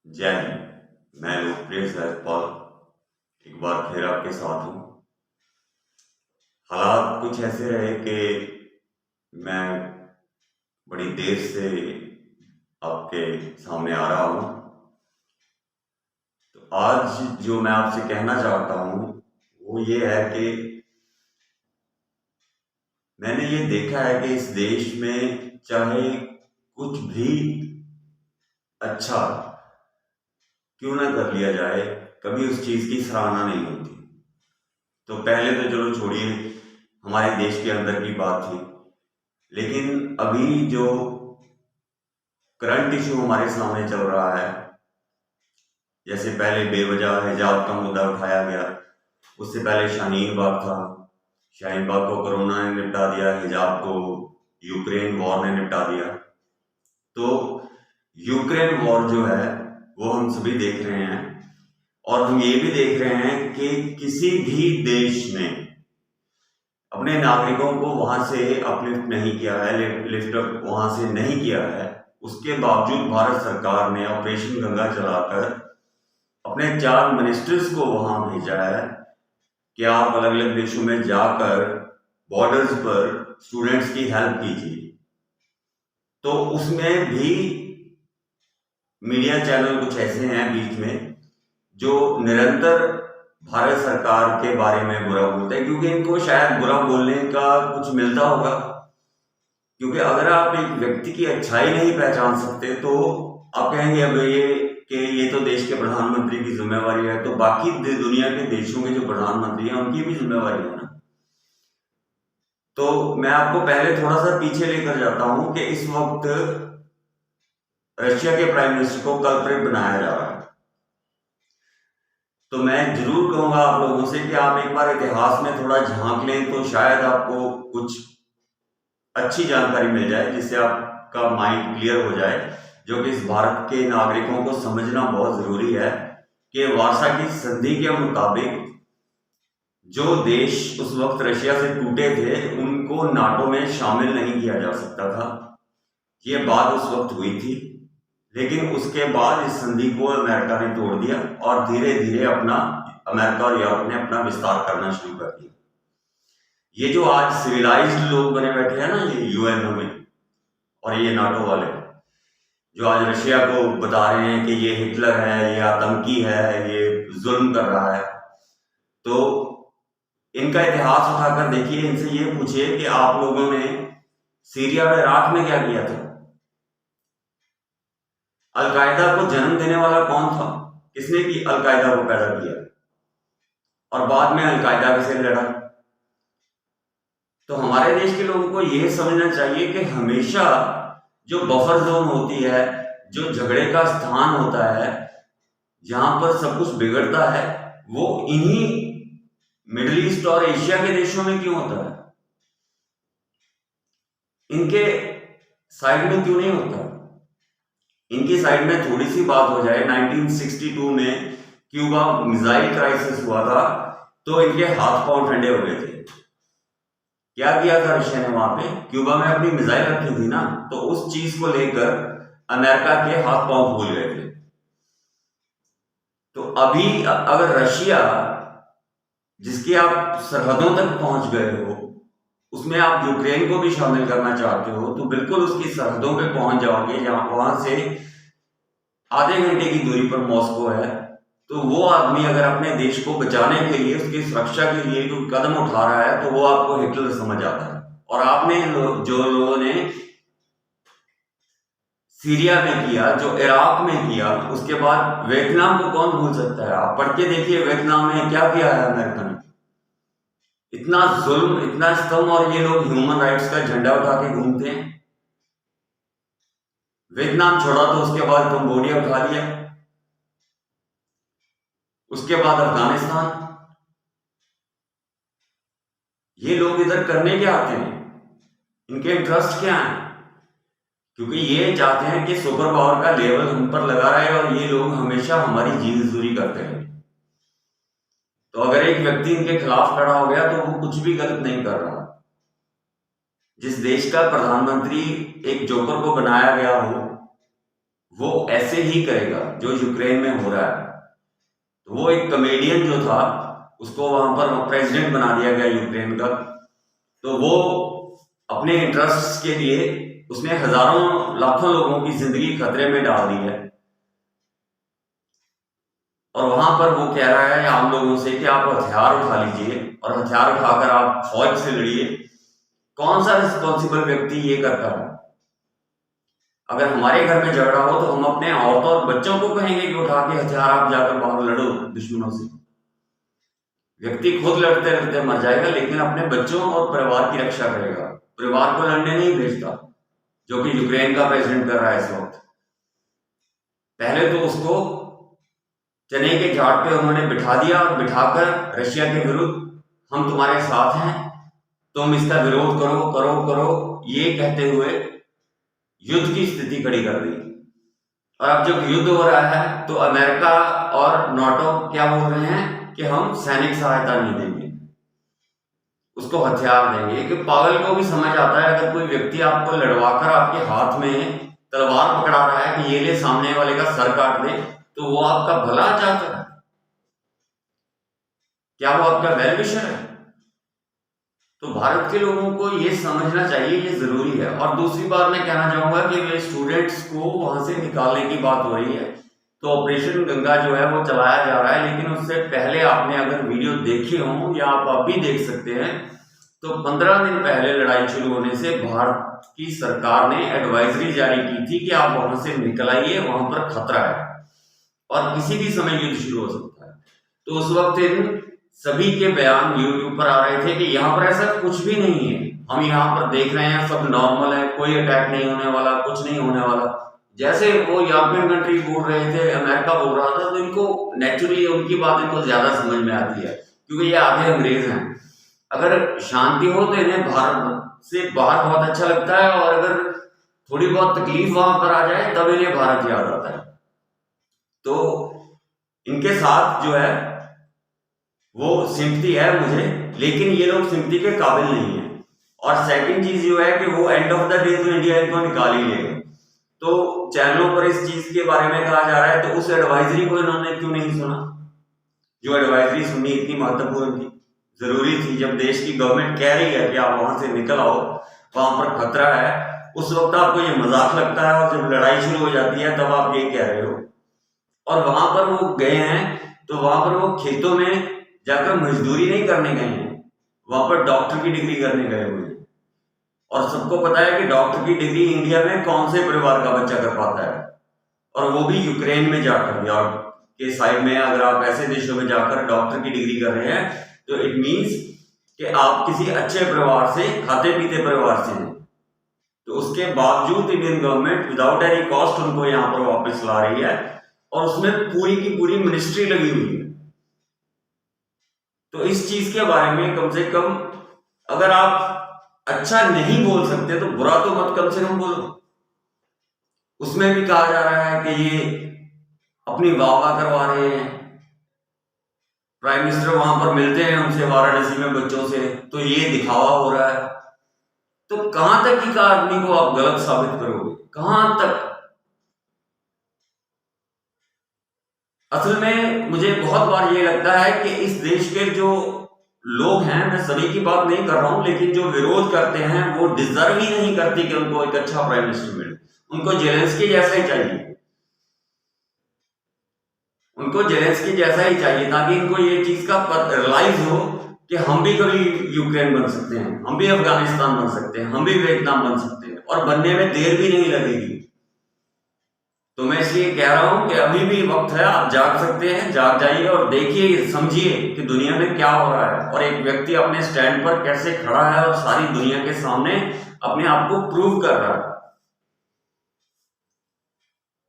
जय हिंद। मैं लोकप्रिय सैयदपाल एक बार फिर आपके साथ हूँ। हालात कुछ ऐसे रहे कि मैं बड़ी देर से आपके सामने आ रहा हूँ। तो आज जो मैं आपसे कहना चाहता हूँ वो ये है कि मैंने ये देखा है कि इस देश में चाहे कुछ भी अच्छा क्यों ना कर लिया जाए, कभी उस चीज़ की सराहना नहीं होती। तो पहले तो चलो छोड़िए, हमारे देश के अंदर की बात थी, लेकिन अभी जो करंट इशू हमारे सामने चल रहा है, जैसे पहले बेवजह हिजाब का मुद्दा उठाया गया, उससे पहले शाहीन बाग था। शाहीन बाग को कोरोना ने निपटा दिया, हिजाब को यूक्रेन वॉर ने निपटा दिया। तो यूक्रेन वॉर जो है वो हम सभी देख रहे हैं, और हम ये भी देख रहे हैं कि किसी भी देश ने अपने नागरिकों को वहां से अपलिफ्ट नहीं किया है, लिफ्ट अप वहां से नहीं किया है। उसके बावजूद भारत सरकार ने ऑपरेशन गंगा चलाकर अपने 4 मिनिस्टर्स को वहां भेजा है कि आप अलग अलग देशों में जाकर बॉर्डर्स पर स्टूडेंट्स की हेल्प कीजिए। तो उसमें भी मीडिया चैनल कुछ ऐसे हैं बीच में जो निरंतर भारत सरकार के बारे में बुरा बोलते हैं, क्योंकि इनको शायद बुरा बोलने का कुछ मिलता होगा। क्योंकि अगर आप एक व्यक्ति की अच्छाई नहीं पहचान सकते तो आप कहेंगे अब ये कि ये तो देश के प्रधानमंत्री की जिम्मेवारी है, तो बाकी दुनिया के देशों के जो प्रधानमंत्री हैं उनकी भी जिम्मेवारी है ना। तो मैं आपको पहले थोड़ा सा पीछे लेकर जाता हूं कि इस वक्त रशिया के प्राइम मिनिस्टर को कल्प्रिट बनाया जा रहा है। तो मैं जरूर कहूंगा आप लोगों से कि आप एक बार इतिहास में थोड़ा झांक लें तो शायद आपको कुछ अच्छी जानकारी मिल जाए, जिससे आपका माइंड क्लियर हो जाए। जो कि इस भारत के नागरिकों को समझना बहुत जरूरी है कि वार्सा की संधि के मुताबिक जो देश उस वक्त रशिया से टूटे थे उनको नाटो में शामिल नहीं किया जा सकता था। ये बात उस वक्त हुई थी, लेकिन उसके बाद इस संधि को अमेरिका ने तोड़ दिया और धीरे धीरे अपना अमेरिका और यूरोप ने अपना विस्तार करना शुरू कर दिया। ये जो आज सिविलाइज्ड लोग बने बैठे हैं ना, ये यूएनओ में और ये नाटो वाले, जो आज रशिया को बता रहे हैं कि ये हिटलर है, ये आतंकी है, ये जुल्म कर रहा है, तो इनका इतिहास उठाकर देखिए, इनसे ये पूछिए कि आप लोगों ने सीरिया और इराक में क्या किया था। अलकायदा को जन्म देने वाला कौन था? किसने की अलकायदा को पैदा किया और बाद में अलकायदा से लड़ा? तो हमारे देश के लोगों को यह समझना चाहिए कि हमेशा जो बफर जोन होती है, जो झगड़े का स्थान होता है, जहां पर सब कुछ बिगड़ता है, वो इन्हीं मिडिल ईस्ट और एशिया के देशों में क्यों होता है? इनके साइड में क्यों नहीं होता? इनकी साइड में थोड़ी सी बात हो जाए, 1962 में क्यूबा मिसाइल क्राइसिस हुआ था तो इनके हाथ पांव ठंडे हो गए थे। क्या किया था रशिया ने वहां पे? क्यूबा में अपनी मिसाइल रखी थी ना, तो उस चीज को लेकर अमेरिका के हाथ पांव फूल गए थे। तो अभी अगर रशिया, जिसकी आप सरहदों तक पहुंच गए हो, उसमें आप यूक्रेन को भी शामिल करना चाहते हो, तो बिल्कुल उसकी सरहदों पे पहुंच जाओगे, जहां वहां से आधे घंटे की दूरी पर मॉस्को है। तो वो आदमी अगर अपने देश को बचाने के लिए, उसकी सुरक्षा के लिए कोई कदम उठा रहा है, तो वो आपको हिटलर समझ आता है। और आपने जो लोगों ने सीरिया में किया, जो इराक में किया, उसके बाद वियतनाम को कौन भूल सकता है? आप पढ़ के देखिए वियतनाम में क्या किया है अमेरिका ने। इतना जुल्म, इतना स्तम, और ये लोग ह्यूमन राइट्स का झंडा उठा के घूमते हैं। वियतनाम छोड़ा तो उसके बाद कंबोडिया उठा लिया, उसके बाद अफगानिस्तान। ये लोग इधर करने क्या आते हैं? इनके इंटरेस्ट क्या है? क्योंकि ये चाहते हैं कि सुपर पावर का लेवल हम पर लगा रहे और ये लोग हमेशा हमारी जीजूरी करते हैं। तो अगर एक व्यक्ति इनके खिलाफ खड़ा हो गया तो वो कुछ भी गलत नहीं कर रहा। जिस देश का प्रधानमंत्री एक जोकर को बनाया गया हो, वो ऐसे ही करेगा जो यूक्रेन में हो रहा है। तो वो एक कॉमेडियन जो था, उसको वहां पर प्रेसिडेंट बना दिया गया यूक्रेन का। तो वो अपने इंटरेस्ट के लिए उसने हजारों लाखों लोगों की जिंदगी खतरे में डाल दी है। और वहां पर वो कह रहा है आम लोगों से कि आप हथियार उठा लीजिए और हथियार उठाकर आप फौज से लड़िए। कौन सा रिस्पॉन्सिबल व्यक्ति ये करता है? अगर हमारे घर में झगड़ा हो तो हम अपने औरतों और बच्चों को कहेंगे कि उठा के हथियार आप जाकर बाहर लड़ो दुश्मनों से। व्यक्ति खुद लड़ते लड़ते मर जाएगा, लेकिन अपने बच्चों और परिवार की रक्षा करेगा, परिवार को लड़ने नहीं भेजता, जो कि यूक्रेन का प्रेसिडेंट कर रहा है इस वक्त। पहले तो उसको चने के झाड़ पे उन्होंने बिठा दिया और बिठाकर रशिया के विरुद्ध हम तुम्हारे साथ हैं, तुम इसका विरोध करो करो करो ये कहते हुए युद्ध की स्थिति खड़ी कर दी। और अब जब युद्ध हो रहा है तो अमेरिका और नाटो क्या बोल रहे हैं कि हम सैनिक सहायता नहीं देंगे, उसको हथियार देंगे। कि पागल को भी समझ आता है, अगर कोई व्यक्ति आपको लड़वाकर आपके हाथ में तलवार पकड़ा रहा है कि ये ले सामने वाले का सर काट दे, तो वो आपका भला चाहता है? क्या वो आपका वेल विशर है? तो भारत के लोगों को ये समझना चाहिए, ये जरूरी है। और दूसरी बात मैं कहना चाहूंगा कि वे स्टूडेंट्स को वहां से निकालने की बात हो रही है, तो ऑपरेशन गंगा जो है वो चलाया जा रहा है। लेकिन उससे पहले आपने अगर वीडियो देखे हो या आप अब भी देख सकते हैं, तो 15 दिन पहले लड़ाई शुरू होने से भारत की सरकार ने एडवाइजरी जारी की थी कि आप वहां से निकल आइए, वहां पर खतरा है और किसी भी समय युद्ध शुरू हो सकता है। तो उस वक्त इन सभी के बयान यूट्यूब पर आ रहे थे कि यहाँ पर ऐसा कुछ भी नहीं है, हम यहाँ पर देख रहे हैं सब नॉर्मल है, कोई अटैक नहीं होने वाला, कुछ नहीं होने वाला। जैसे वो यूरोपियन कंट्री बोल रहे थे, अमेरिका बोल रहा था, तो इनको नेचुरली उनकी बात इनको ज्यादा समझ में आती है, क्योंकि ये आधे अंग्रेज हैं। अगर शांति हो तो इन्हें भारत से बाहर बहुत अच्छा लगता है, और अगर थोड़ी बहुत तकलीफ वहां पर आ जाए तब इन्हें भारत याद आता है। तो इनके साथ जो है वो सिंपथी है मुझे, लेकिन ये लोग सिंपथी के काबिल नहीं है। और सेकंड चीज जो है कि वो एंड ऑफ द डे तो इंडिया इनको निकाल ही लेगा। तो चैनलों पर इस चीज के बारे में कहा जा रहा है, तो उस एडवाइजरी को इन्होंने क्यों नहीं सुना? जो एडवाइजरी सुननी इतनी महत्वपूर्ण थी, जरूरी थी। जब देश की गवर्नमेंट कह रही है कि आप वहां से निकल आओ, वहां पर खतरा है, उस वक्त आपको ये मजाक लगता है, और जब लड़ाई शुरू हो जाती है तब आप ये कह रहे हो। और वहां पर वो गए हैं, तो वहां पर वो खेतों में जाकर मजदूरी नहीं करने गए हैं, वहां पर डॉक्टर की डिग्री करने गए हुए हैं। और सबको पता है कि डॉक्टर की डिग्री इंडिया में कौन से परिवार का बच्चा कर पाता है, और वो भी यूक्रेन में जाकर, या के साइड में अगर आप ऐसे देशों में जाकर डॉक्टर की डिग्री कर रहे हैं, तो इट मीन्स कि आप किसी अच्छे परिवार से, खाते पीते परिवार से हैं। तो उसके बावजूद Indian government without any cost उनको यहाँ पर वापस ला रही है, और उसमें पूरी की पूरी मिनिस्ट्री लगी हुई है। तो इस चीज के बारे में कम से कम, अगर आप अच्छा नहीं बोल सकते तो बुरा तो मत कम से कम बोलो। उसमें भी कहा जा रहा है कि ये अपनी वाह वाह करवा रहे हैं, प्राइम मिनिस्टर वहां पर मिलते हैं उनसे वाराणसी में बच्चों से, तो ये दिखावा हो रहा है। तो कहां तक की आदमी को आप गलत साबित करोगे? कहां तक? असल में मुझे बहुत बार ये लगता है कि इस देश के जो लोग हैं, मैं सभी की बात नहीं कर रहा हूं, लेकिन जो विरोध करते हैं वो डिजर्व ही नहीं करती कि उनको एक अच्छा प्राइम मिनिस्टर मिले। उनको जेलेंस्की जैसा ही चाहिए, उनको जेलेंस्की जैसा ही चाहिए, ताकि इनको ये चीज का रियलाइज हो कि हम भी कभी यूक्रेन बन सकते हैं, हम भी अफगानिस्तान बन सकते हैं, हम भी वियतनाम बन सकते हैं, और बनने में देर भी नहीं लगेगी। तो मैं इसलिए कह रहा हूं कि अभी भी वक्त है, आप जाग सकते हैं, जाग जाइए और देखिए, समझिए कि दुनिया में क्या हो रहा है, और एक व्यक्ति अपने स्टैंड पर कैसे खड़ा है और सारी दुनिया के सामने अपने आप को प्रूव कर रहा है।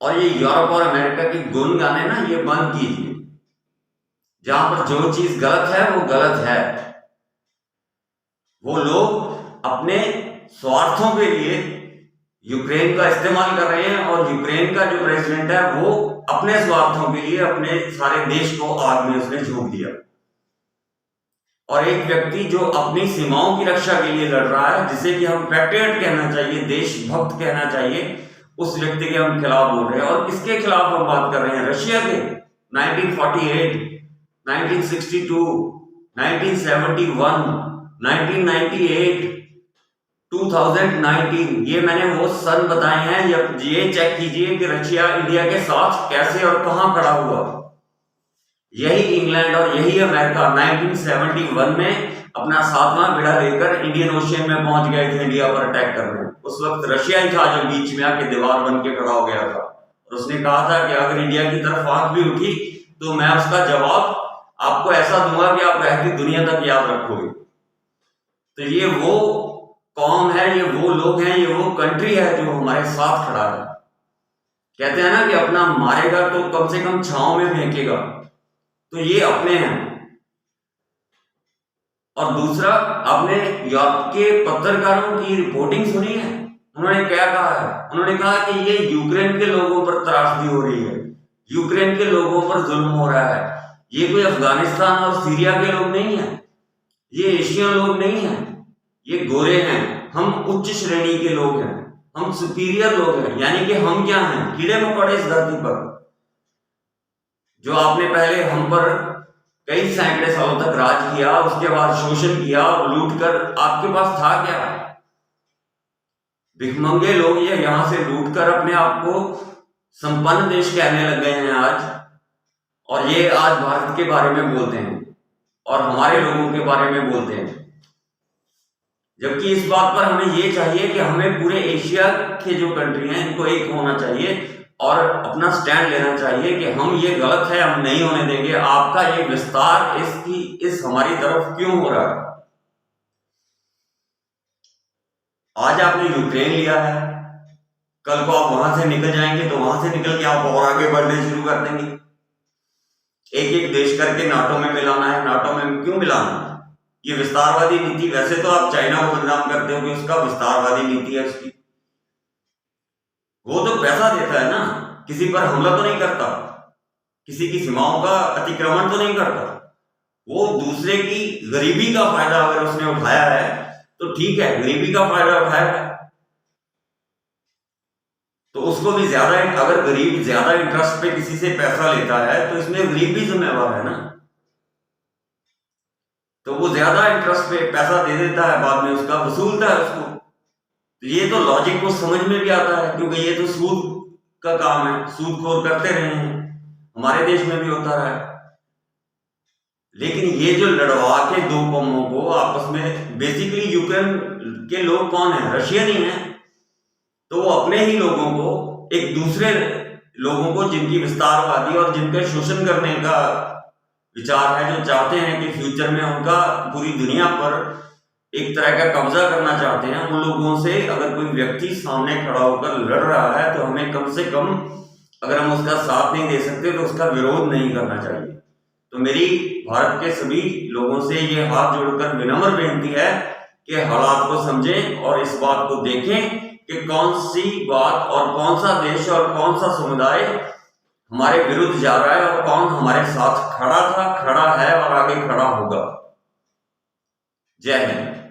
और ये यूरोप और अमेरिका के गुण गाने ना, ये बंद कीजिए। जहां पर जो चीज गलत है वो गलत है। वो लोग अपने स्वार्थों के लिए यूक्रेन का इस्तेमाल कर रहे हैं, और यूक्रेन का जो प्रेसिडेंट है वो अपने स्वार्थों के लिए अपने सारे देश को आग में उसने झोंक दिया। और एक व्यक्ति जो अपनी सीमाओं की रक्षा के लिए लड़ रहा है, जिसे कि हम पैट्रियट कहना चाहिए, देशभक्त कहना चाहिए, उस व्यक्ति के हम खिलाफ बोल रहे हैं। और किसके खिलाफ हम बात कर रहे हैं? रशिया के। 1948, 1962, 1971, 1998, 2019, ये मैंने वो सन बताए हैं। ये चेक कीजिए कि रशिया इंडिया के साथ कैसे और कहां खड़ा हुआ। यही इंग्लैंड और यही अमेरिका 1971 में अपना 7वां बेड़ा लेकर इंडियन ओशियन में पहुंच गए थे इंडिया पर अटैक करने। उस वक्त रशिया ही था जो बीच में आके दीवार बन के खड़ा हो गया था और उसने कहा था कि अगर इंडिया की तरफ आंख भी उठी तो मैं उसका जवाब आपको ऐसा दूंगा कि आप रहती दुनिया तक याद रखोगे। तो ये वो कौम है, ये वो लोग हैं, ये वो कंट्री है जो हमारे साथ खड़ा है। कहते हैं ना कि अपना मारेगा तो कम से कम छांव में फेंकेगा, तो ये अपने हैं। और दूसरा, आपने यूरोप के पत्रकारों की रिपोर्टिंग सुनी है? उन्होंने क्या कहा है? उन्होंने कहा कि ये यूक्रेन के लोगों पर त्रासदी हो रही है, यूक्रेन के लोगों पर जुल्म हो रहा है। ये कोई अफगानिस्तान और सीरिया के लोग नहीं है, ये एशियन लोग नहीं है, ये गोरे हैं। हम उच्च श्रेणी के लोग हैं, हम सुपीरियर लोग हैं। यानी कि हम क्या हैं? कीड़े मकोड़े इस धरती पर। जो आपने पहले हम पर कई सैकड़े सालों तक राज किया, उसके बाद शोषण किया और लूट कर, आपके पास था क्या? भिखमंगे लोग ये यहां से लूट कर अपने आप को संपन्न देश कहने लग गए हैं आज। और ये आज भारत के बारे में बोलते हैं और हमारे लोगों के बारे में बोलते हैं। जबकि इस बात पर हमें ये चाहिए कि हमें पूरे एशिया के जो कंट्री हैं इनको एक होना चाहिए और अपना स्टैंड लेना चाहिए कि हम ये गलत है, हम नहीं होने देंगे। आपका ये विस्तार इस हमारी तरफ क्यों हो रहा है? आज आपने यूक्रेन लिया है, कल को आप वहां से निकल जाएंगे तो वहां से निकल के आप और आगे बढ़ने शुरू कर देंगे। एक एक देश करके नाटो में मिलाना है। नाटो में क्यों मिलाना? ये विस्तारवादी नीति। वैसे तो आप चाइना को बदनाम करते हो कि उसका विस्तारवादी नीति है उसकी। वो तो पैसा देता है ना, किसी पर हमला तो नहीं करता, किसी की सीमाओं का अतिक्रमण तो नहीं करता। वो दूसरे की गरीबी का फायदा अगर उसने उठाया है तो ठीक है, गरीबी का फायदा उठाया है तो उसको भी ज्यादा, अगर गरीब ज्यादा इंटरेस्ट पे किसी से पैसा लेता है तो इसमें गरीब भी जिम्मेवार है ना। तो वो ज्यादा इंटरेस्ट पे पैसा दे देता है, बाद में उसका वसूलता है उसको। तो ये तो लॉजिक को समझ में भी आता है, क्योंकि ये तो सूद का काम है, सूदखोर करते रहे हैं, हमारे देश में भी होता रहा है। लेकिन ये जो लड़वा के दो कौमों को आपस में, बेसिकली यूक्रेन के लोग कौन है? रशियन ही है। तो वो अपने ही लोगों को, एक दूसरे लोगों को जिनकी विस्तारवादी और जिनके शोषण करने का विचार है, जो चाहते हैं कि फ्यूचर में उनका पूरी दुनिया पर एक तरह का कब्जा करना चाहते हैं, उन लोगों से अगर कोई व्यक्ति सामने खड़ा होकर लड़ रहा है तो हमें कम से कम, अगर हम उसका साथ नहीं दे सकते तो उसका विरोध नहीं करना चाहिए। तो मेरी भारत के सभी लोगों से ये हाथ जोड़कर विनम्र बेनती है कि हालात को समझें और इस बात को देखें कि कौन सी बात और कौन सा देश और कौन सा समुदाय हमारे विरुद्ध जा रहा है और कौन हमारे साथ खड़ा था, खड़ा है और आगे खड़ा होगा। जय हिंद।